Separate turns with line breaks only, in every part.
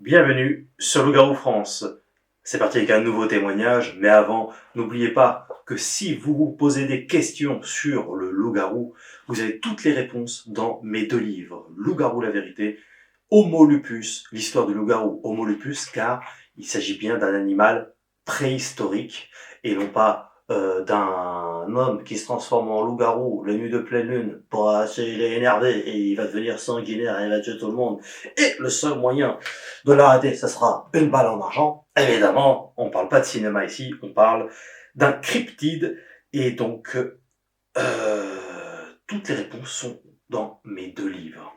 Bienvenue sur Loup-Garou France. C'est parti avec un nouveau témoignage, mais avant, n'oubliez pas que si vous vous posez des questions sur le loup-garou, vous avez toutes les réponses dans mes deux livres. Loup-garou la vérité, Homo lupus, l'histoire du loup-garou Homo lupus, car il s'agit bien d'un animal préhistorique et non pas d'un homme qui se transforme en loup-garou la nuit de pleine lune pour il est énervé et il va devenir sanguinaire et il va tuer tout le monde. Et le seul moyen de l'arrêter, ça sera une balle en argent. Évidemment, on parle pas de cinéma ici, on parle d'un cryptide et donc toutes les réponses sont dans mes deux livres.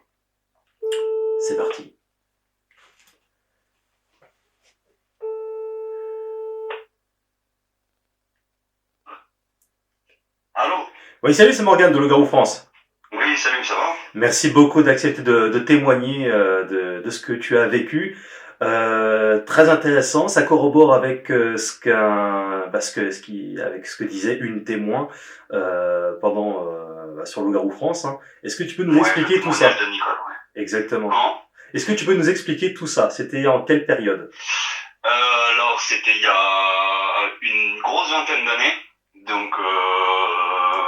C'est parti.
Allô?
Oui, salut, c'est Morgane de Loup-Garou France.
Oui, salut, ça va?
Merci beaucoup d'accepter de témoigner de ce que tu as vécu. Très intéressant, ça corrobore avec avec ce que disait une témoin sur Loup-Garou France. Hein. Est-ce que tu peux nous expliquer tout ça?
De Nicole, ouais.
Exactement.
Comment?
Est-ce que tu peux nous expliquer tout ça? C'était en quelle période?
Alors, c'était il y a une grosse vingtaine d'années. Donc,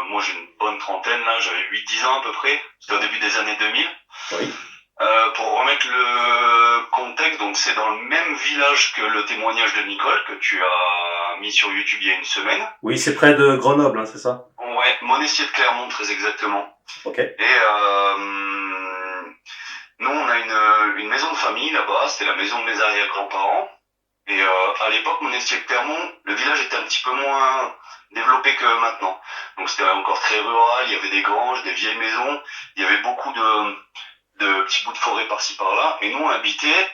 moi j'ai une bonne trentaine, là, j'avais 8-10 ans à peu près. C'était au début des années 2000.
Oui.
Pour remettre le contexte, donc c'est dans le même village que le témoignage de Nicole que tu as mis sur YouTube il y a une semaine.
Oui, c'est près de Grenoble, hein, c'est ça?
Ouais, Monestier de Clermont, très exactement.
Ok.
Et nous, on a une maison de famille là-bas, c'était la maison de mes arrière-grands-parents. Et à l'époque, Monestier-Clermont, le village était un petit peu moins développé que maintenant. Donc c'était encore très rural, il y avait des granges, des vieilles maisons, il y avait beaucoup de petits bouts de forêt par-ci par-là. Et nous, on habitait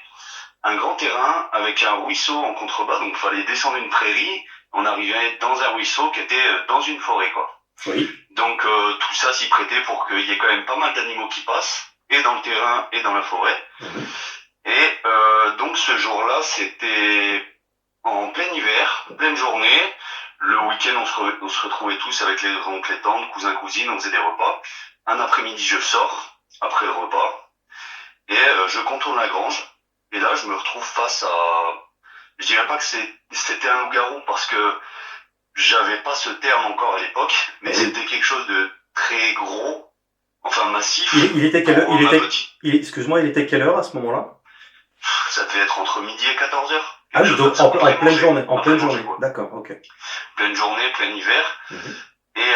un grand terrain avec un ruisseau en contrebas, donc il fallait descendre une prairie. On arrivait dans un ruisseau qui était dans une forêt, quoi.
Oui.
Donc tout ça s'y prêtait pour qu'il y ait quand même pas mal d'animaux qui passent, et dans le terrain et dans la forêt. Et donc ce jour-là, c'était en plein hiver, pleine journée. Le week-end, on se retrouvait tous avec les oncles, les tantes, cousins, cousines, on faisait des repas. Un après-midi, je sors, après le repas, et je contourne la grange. Et là, je me retrouve face à... Je dirais pas que c'était un loup-garou, parce que j'avais pas ce terme encore à l'époque, mais c'était quelque chose de très gros, enfin massif.
Il était quelle heure? Excuse-moi, il était quelle heure à ce moment-là?
Ça devait être entre midi et 14h.
Ah oui, donc en pleine journée. En pleine journée. D'accord, ok.
Pleine journée, plein hiver. Et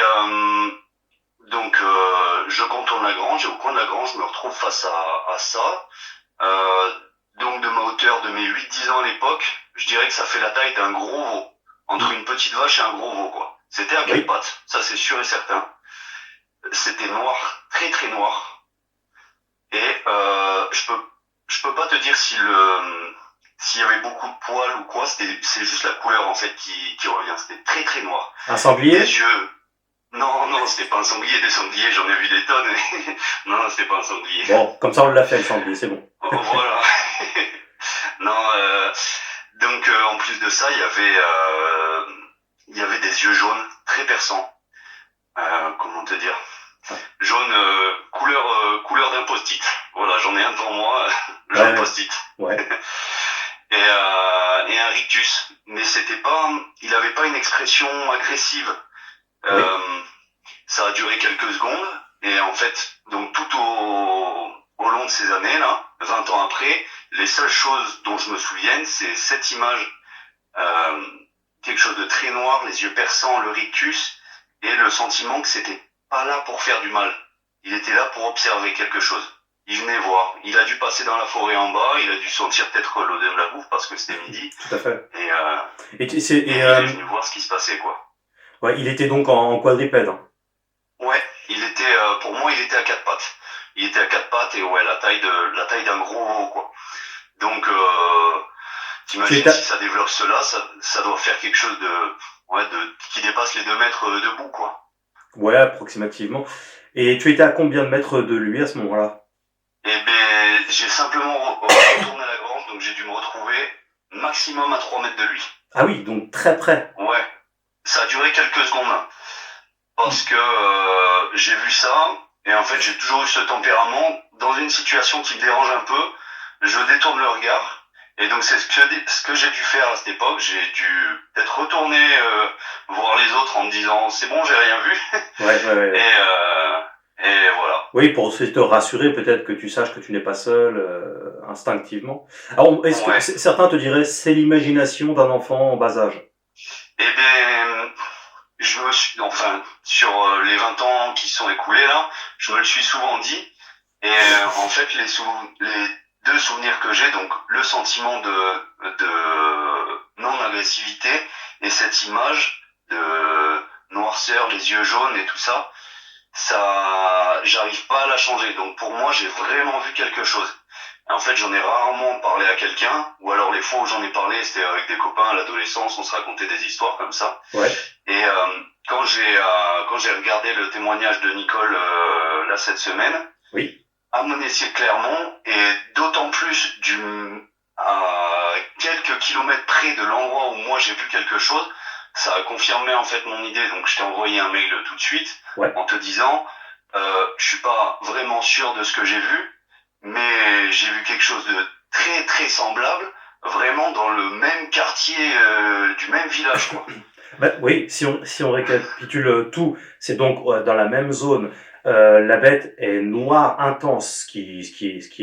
donc je contourne la grange, et au coin de la grange, je me retrouve face à ça. Donc de ma hauteur de mes 8-10 ans à l'époque, je dirais que ça fait la taille d'un gros veau. Entre une petite vache et un gros veau, quoi. C'était à quatre pattes, ça c'est sûr et certain. C'était noir, très très noir. Et je peux pas te dire s'il y avait beaucoup de poils ou quoi, c'est juste la couleur en fait qui revient. C'était très très noir.
Un sanglier?
Les yeux. Non, c'était pas un sanglier. Des sangliers, j'en ai vu des tonnes. Non, c'était pas un sanglier.
Bon, comme ça on l'a fait le sanglier, c'est bon.
Voilà. Non, donc en plus de ça, il y avait des yeux jaunes très perçants. Comment te dire? Jaune, couleur d'un post-it. Voilà, j'en ai un devant moi, jaune post-it.
Ouais.
Et un rictus. Mais il avait pas une expression agressive. Ça a duré quelques secondes. Et en fait, donc tout au long de ces années-là, 20 ans après, les seules choses dont je me souvienne, c'est cette image, quelque chose de très noir, les yeux perçants, le rictus, et le sentiment que c'était pas là pour faire du mal. Il était là pour observer quelque chose. Il venait voir. Il a dû passer dans la forêt en bas, il a dû sentir peut-être l'odeur de la bouffe parce que c'était midi.
Tout à fait.
Et il est venu voir ce qui se passait, quoi.
Ouais, il était donc en quadrupède. Hein.
Ouais, pour moi, il était à quatre pattes. Il était à quatre pattes et ouais, la taille d'un gros veau, quoi. Donc, t'imagines si ça développe cela, ça doit faire quelque chose qui dépasse les 2 mètres debout, quoi.
Ouais, approximativement. Et tu étais à combien de mètres de lui à ce moment-là?
Eh ben, j'ai simplement retourné la grange, donc j'ai dû me retrouver maximum à 3 mètres de lui.
Ah oui, donc très près.
Ouais, ça a duré quelques secondes, hein, parce que j'ai vu ça, et en fait j'ai toujours eu ce tempérament. Dans une situation qui me dérange un peu, je détourne le regard, Et donc c'est ce que j'ai dû faire à cette époque. J'ai dû peut-être retourner voir les autres en me disant c'est bon, j'ai rien vu.
Ouais.
Et voilà.
Oui, pour aussi te rassurer, peut-être que tu saches que tu n'es pas seul, instinctivement. Alors, est-ce que
Ouais.
certains te diraient c'est l'imagination d'un enfant en bas âge?
Et bien, je me suis, enfin, sur les 20 ans qui sont écoulés là, je me le suis souvent dit. Et en fait, les deux souvenirs que j'ai, donc le sentiment de non-agressivité et cette image de noirceur, les yeux jaunes et tout ça, j'arrive pas à la changer. Donc pour moi, j'ai vraiment vu quelque chose. Et en fait, j'en ai rarement parlé à quelqu'un, ou alors les fois où j'en ai parlé, c'était avec des copains à l'adolescence, on se racontait des histoires comme ça.
Ouais.
Et quand j'ai regardé le témoignage de Nicole là cette semaine,
Oui.
à Monestier-Clermont, et d'autant plus à quelques kilomètres près de l'endroit où moi j'ai vu quelque chose, ça a confirmé en fait mon idée. Donc je t'ai envoyé un mail tout de suite en te disant je suis pas vraiment sûr de ce que j'ai vu, mais j'ai vu quelque chose de très très semblable, vraiment dans le même quartier du même village, quoi.
Bah, oui, si on récapitule tout, c'est donc dans la même zone. La bête est noire intense, ce qui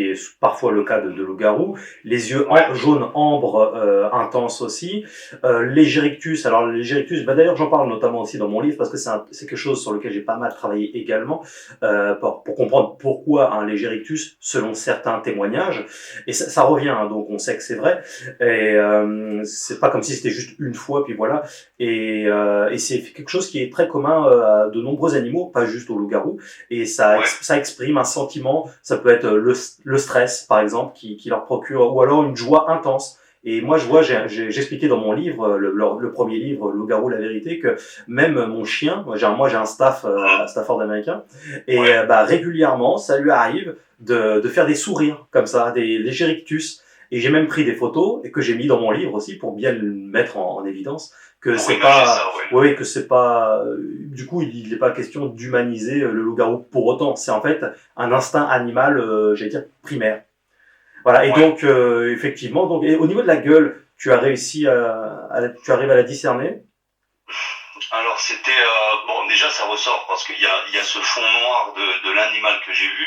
est parfois le cas de loup-garou. Les yeux jaunes ambre intense aussi. L'égérictus, alors l'égérictus, bah d'ailleurs j'en parle notamment aussi dans mon livre parce que c'est quelque chose sur lequel j'ai pas mal travaillé également pour comprendre pourquoi un légérictus selon certains témoignages. Et ça revient, hein, donc on sait que c'est vrai. Et c'est pas comme si c'était juste une fois puis voilà. Et c'est quelque chose qui est très commun à de nombreux animaux, pas juste aux loups-garous. Et ça exprime un sentiment. Ça peut être le stress, par exemple, qui leur procure, ou alors une joie intense. Et moi, je vois, j'expliquais dans mon livre, le premier livre, Loup-garou, la vérité, que même mon chien, moi j'ai un Stafford américain, et bah, régulièrement, ça lui arrive de faire des sourires comme ça, des légers rictus. Et j'ai même pris des photos et que j'ai mis dans mon livre aussi pour bien le mettre en évidence que c'est pas, oui, que c'est pas, du coup, il n'est pas question d'humaniser le loup-garou pour autant. C'est en fait un instinct animal, j'allais dire primaire. Voilà. Et donc, effectivement, donc, et au niveau de la gueule, tu as réussi tu arrives à la discerner?
Alors c'était bon, déjà ça ressort parce qu'il y a ce fond noir de l'animal que j'ai vu.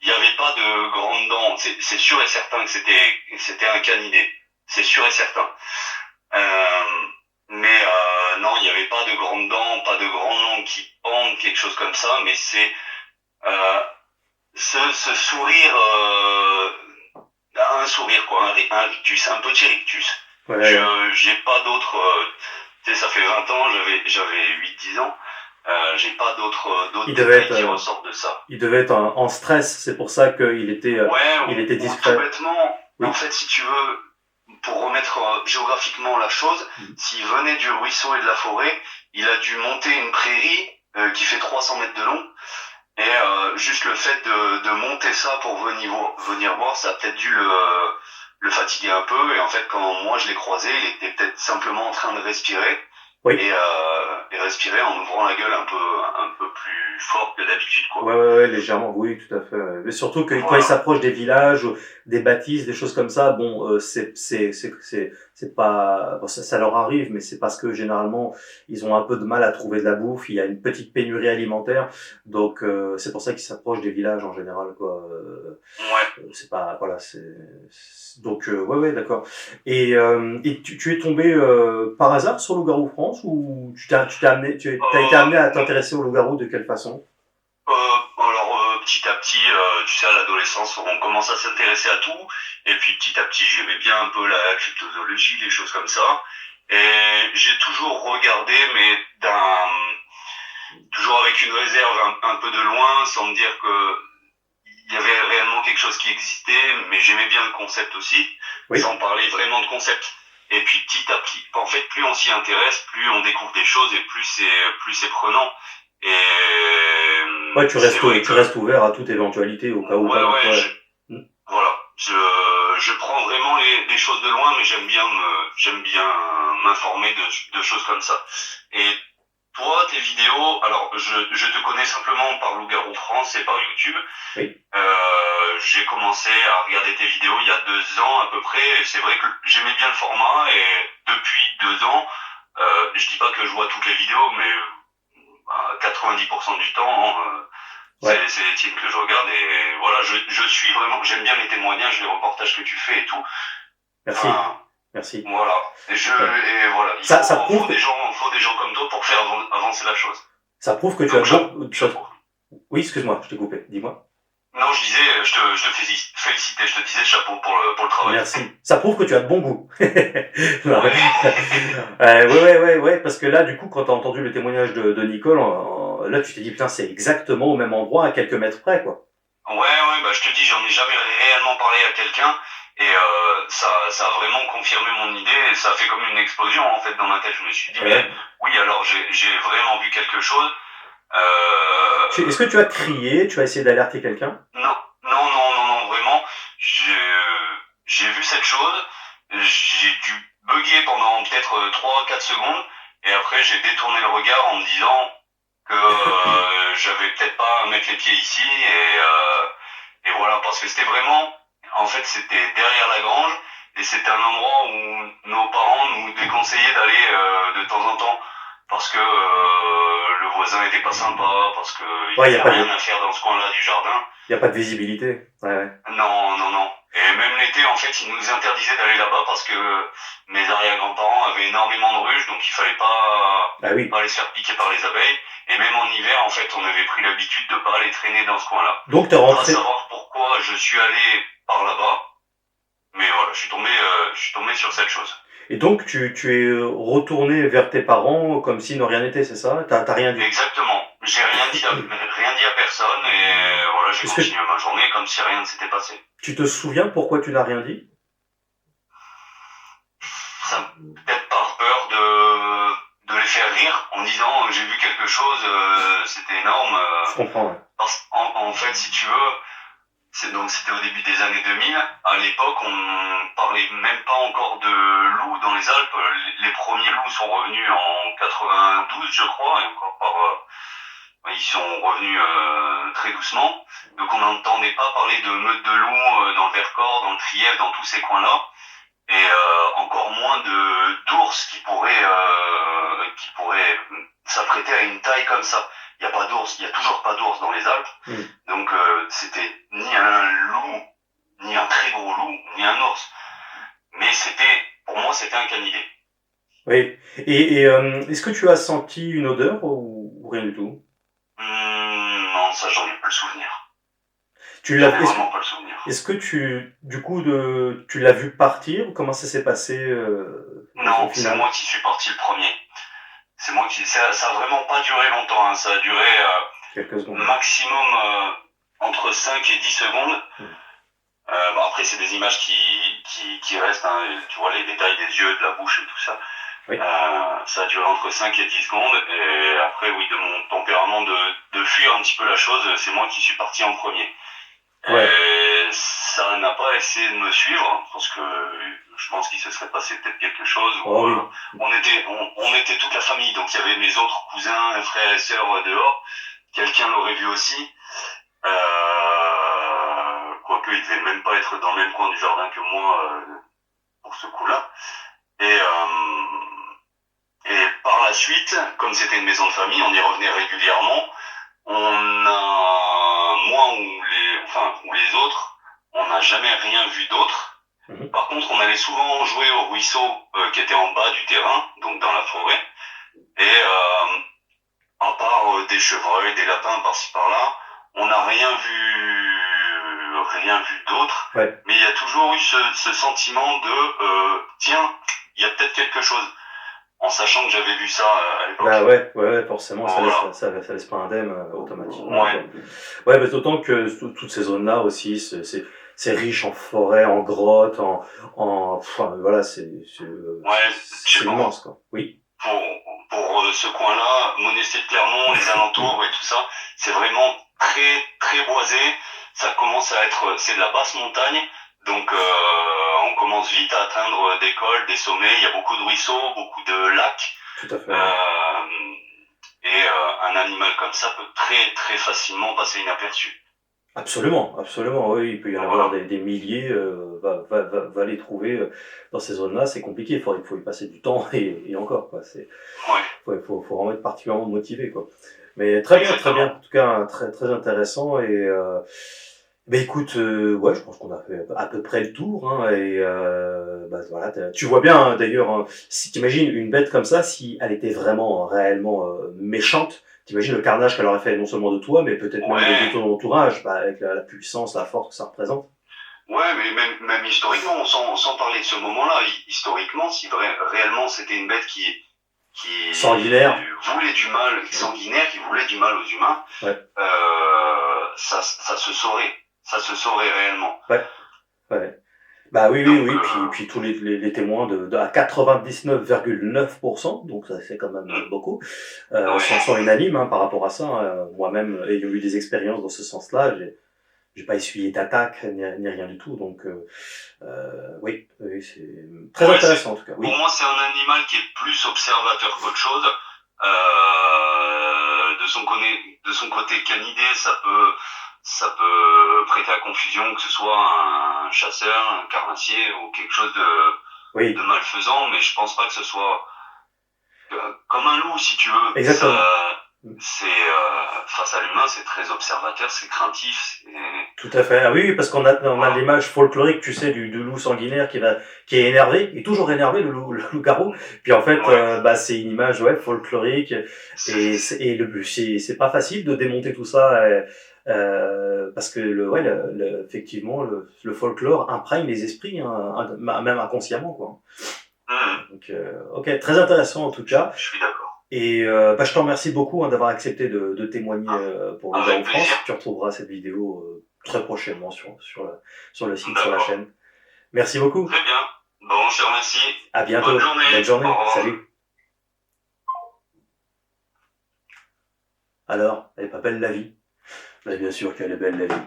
Il n'y avait pas de grandes dents. C'est sûr et certain que c'était un canidé. C'est sûr et certain. Mais non, il n'y avait pas de grandes dents, pas de grandes langues qui pendent, quelque chose comme ça. Mais c'est euh, ce sourire, un sourire quoi, un rictus, un petit rictus.
Ouais.
J'ai pas d'autres. Tu sais, ça fait 20 ans, j'avais 8-10 ans. J'ai pas d'autres détails qui ressortent de ça.
Il devait être en stress, c'est pour ça qu'il était, il était discret.
Tout bêtement, en fait, si tu veux, pour remettre géographiquement la chose, s'il venait du ruisseau et de la forêt, il a dû monter une prairie qui fait 300 mètres de long. Et juste le fait de monter ça pour venir voir, ça a peut-être dû le fatiguer un peu. Et en fait, quand moi je l'ai croisé, il était peut-être simplement en train de respirer.
Oui.
Et respirer en ouvrant la gueule un peu plus fort que d'habitude, quoi.
Ouais, légèrement, oui, tout à fait. Mais surtout que quand ils s'approchent des villages, des bâtisses, des choses comme ça, bon, c'est pas, bon, ça leur arrive, mais c'est parce que généralement ils ont un peu de mal à trouver de la bouffe. Il y a une petite pénurie alimentaire, donc c'est pour ça qu'ils s'approchent des villages en général, quoi. C'est pas, voilà, donc ouais, d'accord. Et tu es tombé par hasard sur Loup-garou France ou tu as été amené à t'intéresser au loup-garou de quelle façon?
Alors petit à petit, tu sais, à l'adolescence, on commence à s'intéresser à tout, et puis petit à petit, j'aimais bien un peu la cryptozoologie, des choses comme ça, et j'ai toujours regardé, mais toujours avec une réserve un peu de loin, sans me dire que il y avait réellement quelque chose qui existait, mais j'aimais bien le concept aussi, sans parler vraiment de concept. Et puis petit à petit, en fait, plus on s'y intéresse, plus on découvre des choses et plus c'est prenant. Et
tu restes ouvert à toute éventualité au cas où.
Voilà, je prends vraiment les choses de loin, mais j'aime bien m'informer de choses comme ça. Et toi, tes vidéos, alors je te connais simplement par Loup-Garou France et par YouTube.
Oui.
J'ai commencé à regarder tes vidéos il y a 2 ans à peu près, et c'est vrai que j'aimais bien le format, et depuis 2 ans, je dis pas que je vois toutes les vidéos, mais 90% du temps, c'est les tiennes que je regarde, et voilà, je suis vraiment, j'aime bien les témoignages, les reportages que tu fais et tout.
Merci. Merci.
Voilà. Et voilà. Faut des gens comme toi pour faire avancer la chose.
Ça prouve que tu as Oui, excuse-moi, je t'ai coupé. Dis-moi.
Non, je disais, je te félicitais, je te disais chapeau pour le travail.
Merci. Ça prouve que tu as de bon goût. Ouais, parce que là, du coup, quand t'as entendu le témoignage de Nicole, là, tu t'es dit, putain, c'est exactement au même endroit, à quelques mètres près, quoi.
Ouais, bah, je te dis, j'en ai jamais réellement parlé à quelqu'un, et ça a vraiment confirmé mon idée, et ça a fait comme une explosion, en fait, dans ma tête. Je me suis dit, mais oui, alors, j'ai vraiment vu quelque chose.
Est-ce que tu as crié, tu as essayé d'alerter quelqu'un?
Non, vraiment. J'ai vu cette chose, j'ai dû bugger pendant peut-être 3-4 secondes, et après j'ai détourné le regard en me disant que j'avais peut-être pas à mettre les pieds ici, et voilà, parce que c'était vraiment, en fait c'était derrière la grange, et c'était un endroit où nos parents nous déconseillaient d'aller de temps en temps, parce que le voisin était pas sympa, parce que il y avait rien à faire dans ce coin-là du jardin.
Il n'y a pas de visibilité. Ouais.
Non. Et même l'été, en fait, ils nous interdisaient d'aller là-bas parce que mes arrière-grands-parents avaient énormément de ruches, donc il fallait pas aller se faire piquer par les abeilles. Et même en hiver, en fait, on avait pris l'habitude de pas aller traîner dans ce coin-là.
Donc t'es rentré.
Pas savoir pourquoi je suis allé par là-bas, mais voilà, je suis tombé sur cette chose.
Et donc tu es retourné vers tes parents comme si rien n'était, c'est ça? T'as rien dit?
Exactement. J'ai rien dit à personne, et voilà, j'ai continué ma journée comme si rien ne s'était passé.
Tu te souviens pourquoi tu n'as rien dit?
Peut-être par peur de les faire rire en disant j'ai vu quelque chose, c'était énorme.
Je comprends, ouais.
En fait, si tu veux, c'était au début des années 2000. À l'époque, on parlait même pas encore de loups dans les Alpes. Les premiers loups sont revenus en 92, je crois, et encore ils sont revenus très doucement. Donc on n'entendait pas parler de meutes de loups dans le Vercors, dans le Trièves, dans tous ces coins-là. Et encore moins d'ours qui pourraient s'apprêter à une taille comme ça. Il y a toujours pas d'ours dans les Alpes. Donc c'était ni un loup, ni un très gros loup, ni un ours. Mais pour moi, c'était un canidé.
Oui. Et est-ce que tu as senti une odeur ou rien du tout?
Non, ça j'en ai pas le souvenir.
Vraiment pas le souvenir. Est-ce que tu l'as vu partir ou comment ça s'est passé
Non, c'est moi qui suis parti le premier. Ça a vraiment pas duré longtemps, hein. Ça a duré
quelques secondes.
Maximum entre 5 et 10 secondes. Après, c'est des images qui restent, hein. Tu vois les détails des yeux, de la bouche et tout ça. Oui. Ça a duré entre 5 et 10 secondes, et après, oui, de mon tempérament de fuir un petit peu la chose, c'est moi qui suis parti en premier. Ouais. Et ça n'a pas essayé de me suivre, parce que je pense qu'il se serait passé peut-être quelque chose. Oui. On était toute la famille, donc il y avait mes autres cousins, frères et sœurs dehors. Quelqu'un l'aurait vu aussi. Quoique, il devait même pas être dans le même coin du jardin que moi pour ce coup-là. Et par la suite, comme c'était une maison de famille, on y revenait régulièrement. Moi ou les autres, on n'a jamais rien vu d'autre. Par contre, on allait souvent jouer au ruisseau qui était en bas du terrain, donc dans la forêt. Et à part des chevreuils, des lapins par-ci par-là, on n'a rien vu d'autre. Ouais. Mais il y a toujours eu ce sentiment de tiens, il y a peut-être quelque chose. En sachant que j'avais vu ça à l'époque.
Bah ouais, forcément, voilà. ça laisse pas indemne automatiquement. Ouais, mais d'autant que toutes ces zones-là aussi, c'est riche en forêt, en grottes, voilà, c'est immense, quoi. Oui.
Pour ce coin-là, Monestier de Clermont, les alentours et tout ça, c'est vraiment très, très boisé. Ça commence à être, c'est de la basse montagne. Donc, on commence vite à atteindre des cols, des sommets. Il y a beaucoup de ruisseaux, beaucoup de lacs.
Tout à fait.
Et un animal comme ça peut très très facilement passer inaperçu.
Absolument, absolument, oui, il peut y en avoir
Voilà.
des milliers, va les trouver dans ces zones-là, c'est compliqué, il faut y passer du temps et encore, quoi.
Ouais,
Faut vraiment être particulièrement motivé, quoi. Mais très bien, très bien.
exactement.
En tout cas, très, très intéressant. Ben écoute, ouais, je pense qu'on a fait à peu près le tour. Hein, bah, voilà, tu vois bien, hein, d'ailleurs, hein, si t'imagines une bête comme ça, si elle était vraiment, réellement méchante, t'imagines le carnage qu'elle aurait fait non seulement de toi, mais peut-être même de
Ouais,
ton entourage, bah, avec la puissance, la force que ça représente.
ouais, mais même historiquement, sans parler de ce moment-là, historiquement, si réellement c'était une bête qui
Sanguinaire.
voulait du mal,
Oui.
sanguinaire, qui voulait du mal aux humains,
Ouais,
ça se saurait. Ça se saurait réellement.
ouais, ouais. Bah oui, oui,
Donc,
oui. Puis tous les témoins à 99,9%, donc ça c'est quand même beaucoup, sont
ouais,
unanimes hein, par rapport à ça. Hein. Moi-même, ayant eu des expériences dans ce sens-là, j'ai pas essuyé d'attaque ni rien du tout. Donc oui, oui, c'est très
ouais,
intéressant en tout cas.
pour
Oui,
moi, c'est un animal qui est plus observateur qu'autre chose. De son côté canidé, ça peut prêter à confusion que ce soit un chasseur, un carnassier ou quelque chose de
oui,
malfaisant, mais je pense pas que ce soit comme un loup, si tu veux.
exactement.
Face à l'humain, c'est très observateur, c'est craintif,
Tout à fait. Ah oui, oui, parce on a
voilà.
l'image folklorique, tu sais, du loup sanguinaire qui est énervé, il est toujours énervé, le loup-garou. Puis en fait,
Ouais,
bah, c'est une image, ouais, folklorique. C'est pas facile de démonter tout ça, parce que ouais, effectivement, le folklore imprègne les esprits, hein, même inconsciemment, quoi. Donc, ok, très intéressant en tout cas.
je suis d'accord.
Bah, je te remercie beaucoup hein, d'avoir accepté de témoigner pour
Avec
Loup-Garou
plaisir.
France. Tu retrouveras cette vidéo très prochainement sur le site, sur la
D'accord.
chaîne. Merci beaucoup.
Très bien. Bon, je te remercie.
À
Bonne
bientôt.
journée.
Bonne
Au
journée.
revoir.
Salut. Alors, elle est pas belle la vie? Bah, bien sûr qu'elle est belle la vie.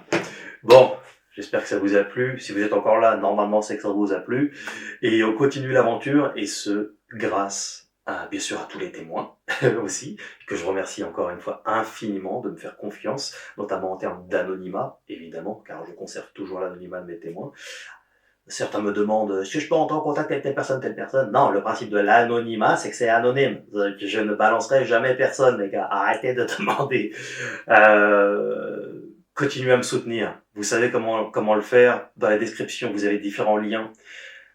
Bon, j'espère que ça vous a plu. Si vous êtes encore là, normalement c'est que ça vous a plu. Et on continue l'aventure, et ce, grâce à, bien sûr, à tous les témoins aussi, que je remercie encore une fois infiniment de me faire confiance, notamment en termes d'anonymat, évidemment, car je conserve toujours l'anonymat de mes témoins. Certains me demandent, est-ce que je peux entrer en contact avec telle personne, telle personne? Non, le principe de l'anonymat, c'est que c'est anonyme. Je ne balancerai jamais personne, les gars. Arrêtez de demander. Continuez à me soutenir. Vous savez comment le faire. Dans la description, vous avez différents liens,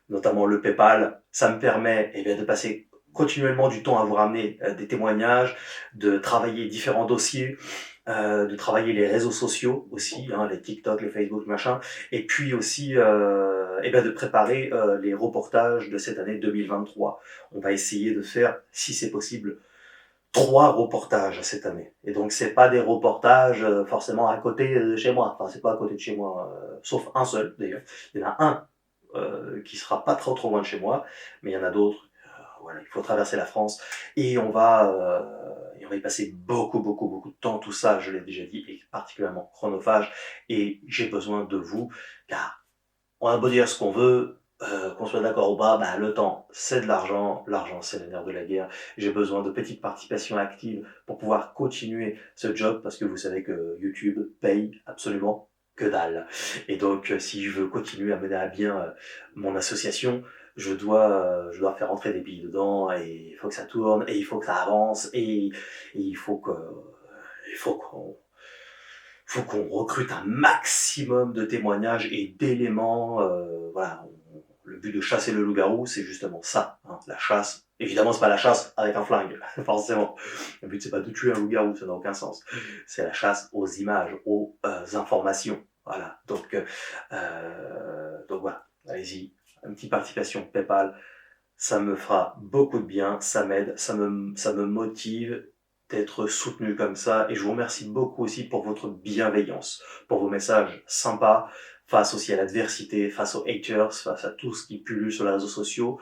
notamment le PayPal. Ça me permet de passer continuellement du temps à vous ramener des témoignages, de travailler différents dossiers, de travailler les réseaux sociaux aussi, hein, les TikTok, les Facebook, machin, et puis aussi de préparer les reportages de cette année 2023. On va essayer de faire, si c'est possible, 3 reportages cette année. Et donc c'est pas des reportages forcément à côté de chez moi. Enfin, c'est pas à côté de chez moi, sauf un seul d'ailleurs. Il y en a un qui sera pas trop loin de chez moi, mais il y en a d'autres. Voilà, il faut traverser la France et on va y passer beaucoup de temps. Tout ça, je l'ai déjà dit, est particulièrement chronophage et j'ai besoin de vous car on a beau dire ce qu'on veut, qu'on soit d'accord ou pas, bah, le temps, c'est de l'argent. L'argent, c'est le nerf de la guerre. J'ai besoin de petites participations actives pour pouvoir continuer ce job parce que vous savez que YouTube paye absolument que dalle. Et donc, si je veux continuer à mener à bien mon association, je dois faire entrer des billes dedans et il faut que ça tourne et il faut que ça avance et il faut qu'on recrute un maximum de témoignages et d'éléments. Voilà, le but de chasser le loup-garou, c'est justement ça, hein, la chasse. Évidemment, c'est pas la chasse avec un flingue, forcément. Le but, c'est pas de tuer un loup-garou, ça n'a aucun sens. C'est la chasse aux images, aux informations. Voilà. Donc voilà. Allez-y. Une petite participation PayPal. Ça me fera beaucoup de bien, ça m'aide, ça me motive d'être soutenu comme ça. Et je vous remercie beaucoup aussi pour votre bienveillance, pour vos messages sympas face aussi à l'adversité, face aux haters, face à tout ce qui pullule sur les réseaux sociaux.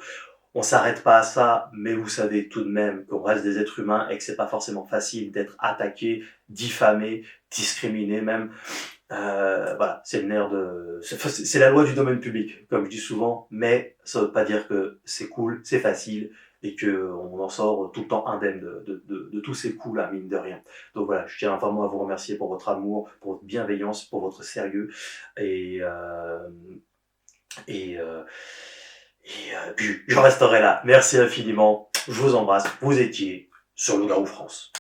On s'arrête pas à ça, mais vous savez tout de même qu'on reste des êtres humains et que c'est pas forcément facile d'être attaqué, diffamé, discriminé même. Voilà, c'est le nerf c'est la loi du domaine public, comme je dis souvent, mais ça veut pas dire que c'est cool, c'est facile et que on en sort tout le temps indemne de tous ces coups-là, mine de rien. Donc voilà, je tiens vraiment à vous remercier pour votre amour, pour votre bienveillance, pour votre sérieux. Et, puis, je resterai là. Merci infiniment. Je vous embrasse. Vous étiez sur Loup-Garou France.